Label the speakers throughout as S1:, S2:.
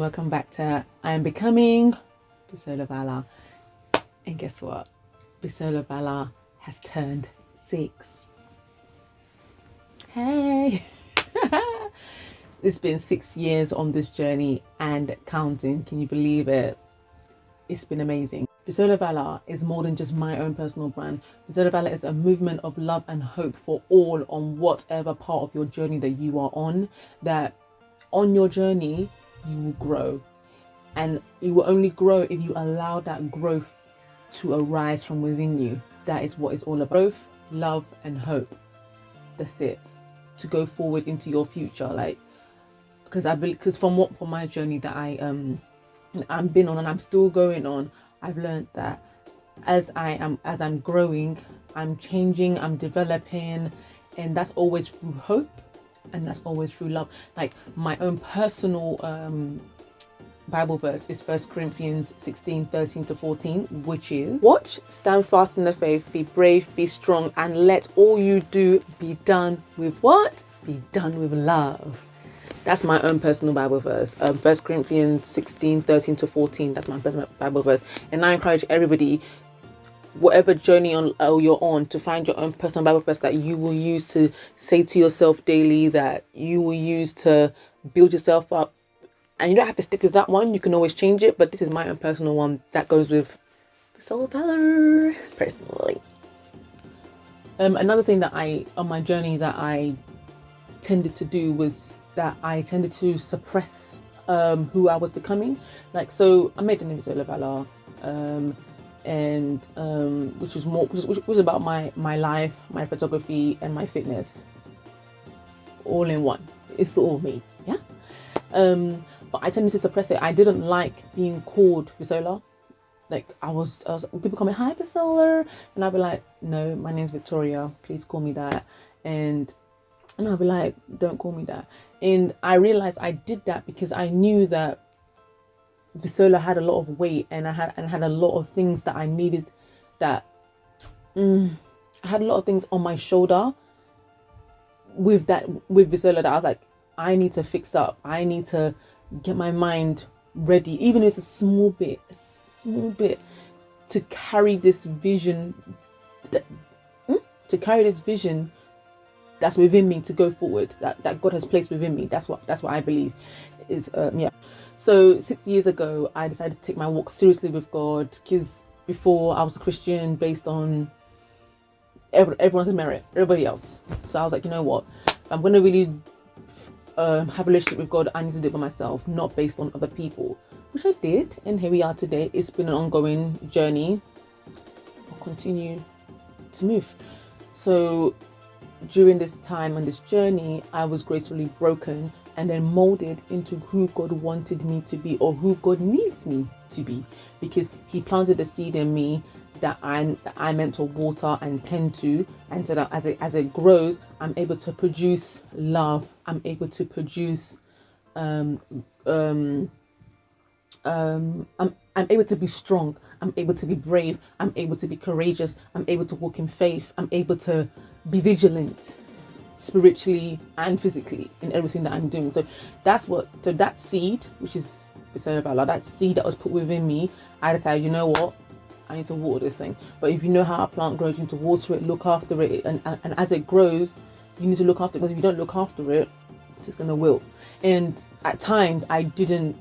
S1: welcome back to I Am Becoming Visola Valour. And guess what? Visola Valour has turned 6. Hey! It's been 6 years on this journey and counting. Can you believe it? It's been amazing. Visola Valour is more than just my own personal brand. Visola Valour is a movement of love and hope for all on whatever part of your journey that you are on. That on your journey, you will grow. And you will only grow if you allow that growth to arise from within you. That is what it's all about. Growth, love, and hope. That's it. To go forward into your future. Because from my journey that I've been on and I'm still going on, I've learned that as I'm growing, I'm changing, I'm developing, and that's always through hope and that's always through love. Like my own personal Bible verse is 1 Corinthians 16:13-14, which is, watch, stand fast in the faith, be brave, be strong, and let all you do be done with what? Be done with love. That's my own personal Bible verse. 1 Corinthians 16:13-14. That's my personal Bible verse. And I encourage everybody, whatever journey you're on, to find your own personal Bible verse that you will use to say to yourself daily, that you will use to build yourself up. And you don't have to stick with that one. You can always change it. But this is my own personal one that goes with Visola Valour, personally. Another thing that on my journey that I tended to do was that I tended to suppress who I was becoming. So I made the name Visola Valour, which was about my life, my photography, and my fitness, all in one. It's all me, yeah. But I tended to suppress it. I didn't like being called Visola. I was people call me, hi Visola, and I'd be like, no, my name's Victoria, please call me that. And I'd be like, don't call me that. And I realized I did that because I knew that Visola had a lot of weight, and I had a lot of things that I needed. I had a lot of things on my shoulder with Visola, that I was like, I need to fix up. I need to get my mind ready, even if it's a small bit, to carry this vision. That's within me, to go forward, that God has placed within me. That's what I believe is yeah. So 6 years ago, I decided to take my walk seriously with God, because before I was a Christian based on everyone's merit, everybody else. So I was like, you know what, if I'm going to really have a relationship with God, I need to do it for myself, not based on other people, which I did. And here we are today. It's been an ongoing journey. I'll continue to move. So during this time and this journey, I was gracefully broken and then molded into who God wanted me to be, or who God needs me to be, because He planted a seed in me that I meant to water and tend to, and so that as it grows, I'm able to produce love. I'm able to produce I'm able to be strong. I'm able to be brave. I'm able to be courageous. I'm able to walk in faith. I'm able to be vigilant, spiritually and physically, in everything that I'm doing. So that seed, which is Visola Valour, that seed that was put within me, I decided, you know what, I need to water this thing. But if you know how a plant grows, you need to water it, look after it, and as it grows, you need to look after it, because if you don't look after it, it's just gonna wilt. And at times I didn't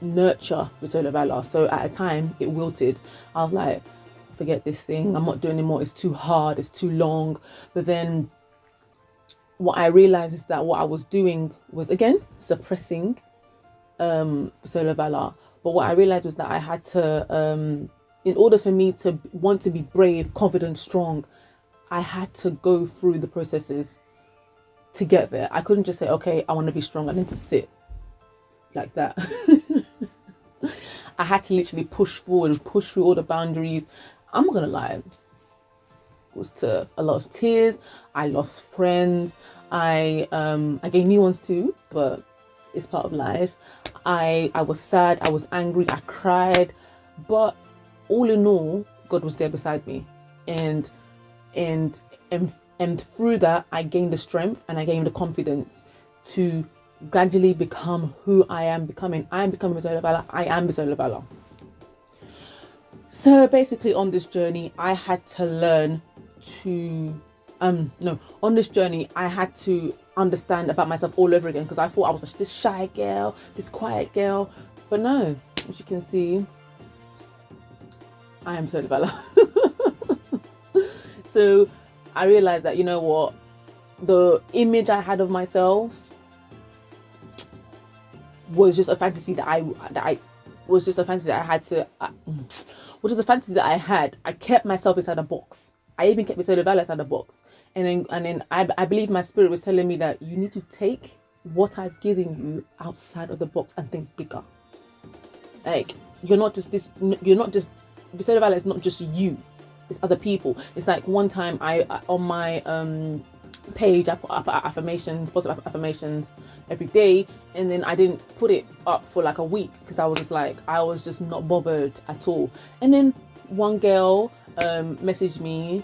S1: nurture Visola Valour, so at a time it wilted. I was like, forget this thing, I'm not doing it anymore, it's too hard, it's too long. But then what I realized is that what I was doing was, again, suppressing Visola Valour. But what I realized was that I had to, in order for me to want to be brave, confident, strong, I had to go through the processes to get there. I couldn't just say, okay, I want to be strong, I need to sit like that. I had to literally push forward, push through all the boundaries. I'm not gonna lie, it was tough. A lot of tears. I lost friends. I gained new ones too, but it's part of life. I was sad, I was angry, I cried, but all in all, God was there beside me, and through that, I gained the strength and I gained the confidence to gradually become who I am becoming. I am becoming Visola Valour. I am Visola Valour. So basically on this journey, I had to learn to, no, on this journey, I had to understand about myself all over again, because I thought I was this shy girl, this quiet girl. But no, as you can see, I am Visola Valour. So I realized that, you know what, the image I had of myself was just a fantasy that I was just a fantasy that I had to, which is a fantasy that I had. I kept myself inside a box. I even kept Visola Valour inside a box. And then I believe my spirit was telling me that you need to take what I've given you outside of the box and think bigger. Like, you're not just Visola Valour is not just you, it's other people. It's like one time I on my page, I put up affirmations, positive affirmations every day, and then I didn't put it up for like a week because I was just not bothered at all. And then one girl messaged me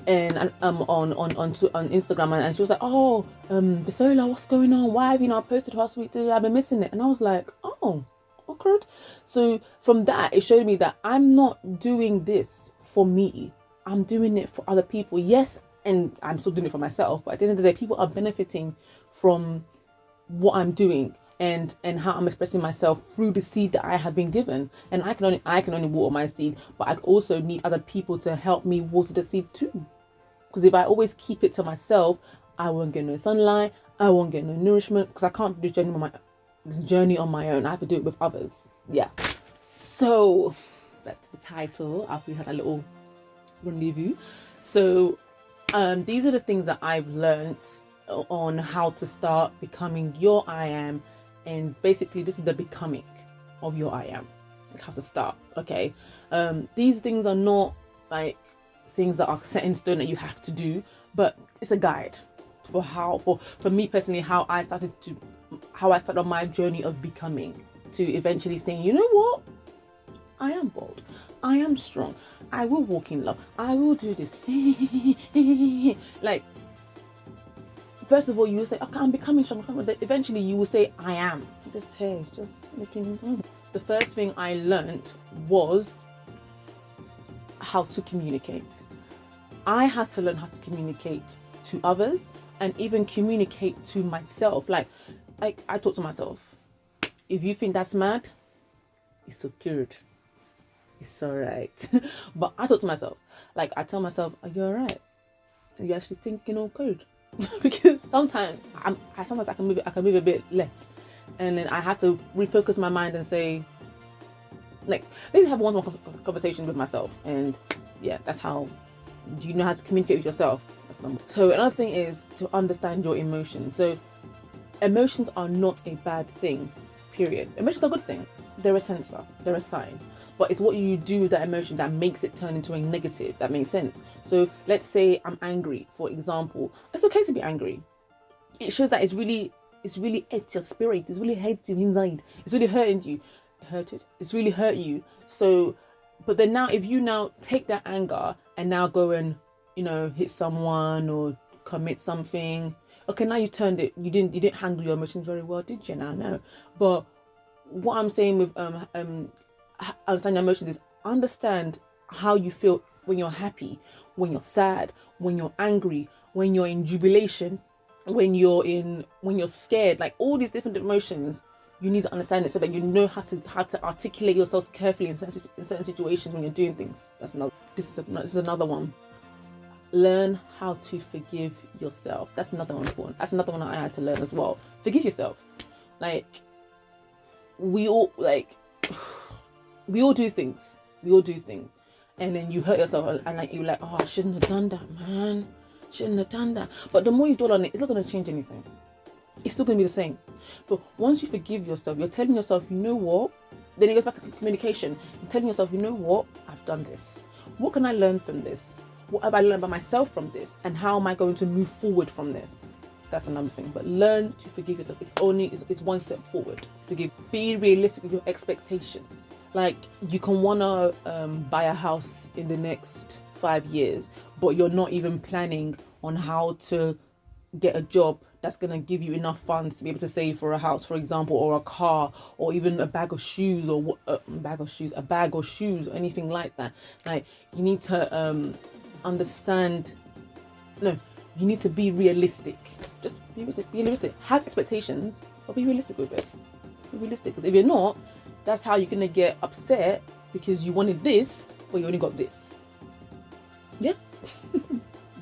S1: and on Instagram, and she was like, "Oh, Visola, what's going on? Why have you not posted last week? I've been missing it." And I was like, "Oh, awkward." So from that, it showed me that I'm not doing this for me. I'm doing it for other people. Yes, and I'm still doing it for myself, but at the end of the day, people are benefiting from what I'm doing and how I'm expressing myself through the seed that I have been given. And I can only water my seed, but I also need other people to help me water the seed too. Because if I always keep it to myself, I won't get no sunlight, I won't get no nourishment, because I can't do this journey on my own. I have to do it with others. Yeah. So back to the title after we had a little rendezvous. So these are the things that I've learned on how to start becoming your I am, and basically this is the becoming of your I am, like how to start. Okay, these things are not like things that are set in stone that you have to do, but it's a guide for for me personally, how I started on my journey of becoming, to eventually saying, you know what, I am bold, I am strong, I will walk in love, I will do this. Like, first of all, you will say, okay, I'm becoming strong. But eventually you will say, I am. This hair is just making... The first thing I learned was how to communicate. I had to learn how to communicate to others and even communicate to myself. Like I talk to myself. If you think that's mad, it's so good. It's all right. But I talk to myself. Like, I tell myself, are you all right? Are you actually thinking all good? Because sometimes I can move a bit left, and then I have to refocus my mind and say, like, basically have one conversation with myself. And yeah, that's how you know how to communicate with yourself. So another thing is to understand your emotions. So emotions are not a bad thing, period. Emotions are a good thing. They're a sensor, they're a sign, but it's what you do with that emotion that makes it turn into a negative. That makes sense. So let's say I'm angry, for example. It's okay to be angry. It shows that it's really hurt your spirit. It's really hurt you inside. It's really hurting you. It's really hurt you. So, but then now, if you now take that anger and now go and, you know, hit someone or commit something, okay, now you turned it. You didn't handle your emotions very well, did you? Now, no. But what I'm saying with understand your emotions is understand how you feel when you're happy, when you're sad, when you're angry, when you're in jubilation, when you're scared. Like, all these different emotions, you need to understand it so that you know how to articulate yourselves carefully in certain situations when you're doing things. This is another one. Learn how to forgive yourself. That's another one important. That's another one I had to learn as well. Forgive yourself. Like, we all do things, and then you hurt yourself, and like, you're like, oh, I shouldn't have done that, man, but the more you dwell on it, it's not going to change anything. It's still going to be the same. But once you forgive yourself, you're telling yourself, you know what, then it goes back to communication. You're telling yourself, you know what, I've done this, what can I learn from this, what have I learned about myself from this, and how am I going to move forward from this? That's another thing. But learn to forgive yourself. It's one step forward. Forgive. Be realistic with your expectations. Like, you can wanna buy a house in the next 5 years, but you're not even planning on how to get a job that's going to give you enough funds to be able to save for a house, for example, or a car, or even a bag of shoes, or a bag or shoes, or anything like that. Like, you need to understand. No, you need to be realistic. Just be realistic. Have expectations, but be realistic with it. Be realistic, because if you're not, that's how you're gonna get upset because you wanted this, but you only got this. Yeah.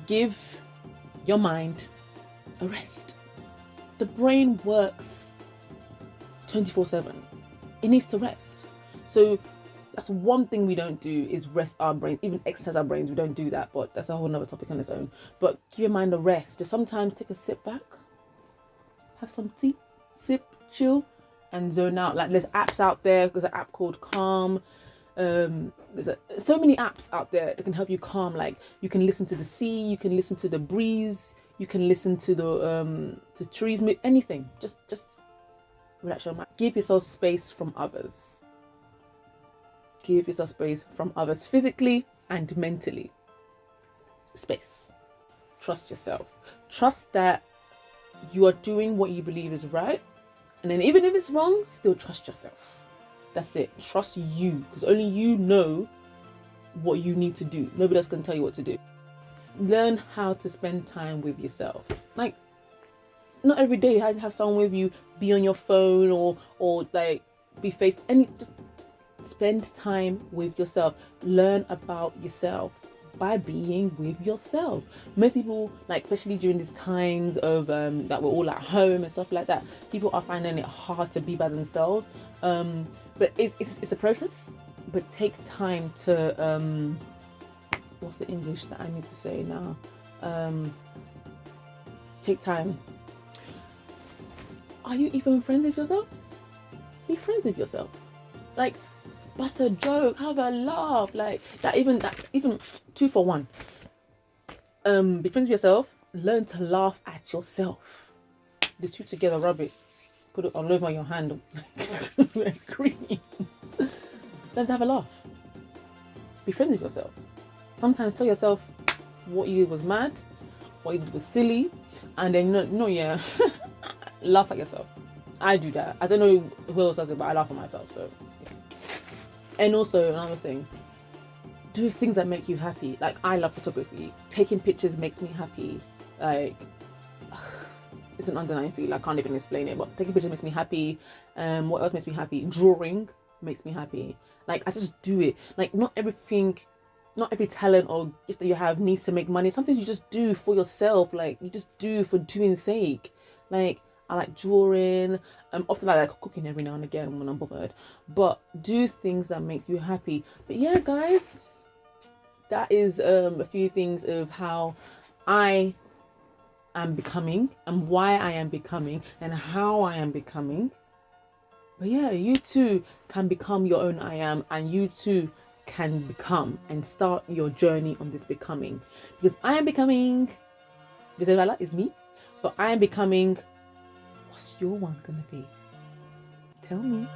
S1: Give your mind a rest. The brain works 24/7. It needs to rest. So that's one thing we don't do, is rest our brain, even exercise our brains. We don't do that, but that's a whole nother topic on its own. But give your mind a rest. Just sometimes take a sit back, have some tea, sip, chill, and zone out. Like, there's apps out there. There's an app called Calm. There's so many apps out there that can help you calm. Like, you can listen to the sea, you can listen to the breeze, you can listen to the trees, anything. Just relax your mind. Give yourself space from others. Give yourself space from others, physically and mentally. Space. Trust yourself. Trust that you are doing what you believe is right. And then even if it's wrong, still trust yourself. That's it. Trust you, because only you know what you need to do. Nobody else can tell you what to do. Learn how to spend time with yourself. Like, not every day you have someone with you, be on your phone or like be faced. Just spend time with yourself. Learn about yourself by being with yourself. Most people, like, especially during these times of that we're all at home and stuff like that, people are finding it hard to be by themselves. But it's a process. But take time to what's the English that I need to say now? Take time. Are you even friends with yourself? Be friends with yourself. Like, bust a joke, have a laugh, like that. Even 2 for 1. Be friends with yourself. Learn to laugh at yourself. The two together, rub it, put it all over your hand. Cream. Learn to have a laugh. Be friends with yourself. Sometimes tell yourself what you did was mad, what you did was silly, and then laugh at yourself. I do that. I don't know who else does it, but I laugh at myself. So. And also, another thing, do things that make you happy. Like, I love photography. Taking pictures makes me happy. Like, it's an undeniable feeling. I can't even explain it, but taking pictures makes me happy. What else makes me happy? Drawing makes me happy. Like, I just do it. Like, not every talent or gift that you have needs to make money. Something you just do for yourself. Like, you just do for doing sake. Like, I like drawing. Often I like cooking every now and again when I'm bothered. But do things that make you happy. But yeah, guys, that is a few things of how I am becoming and why I am becoming and how I am becoming. But yeah, you too can become your own I am, and you too can become and start your journey on this becoming. Because I am becoming, Visola Valour is me, but I am becoming. What's your one gonna be? Tell me.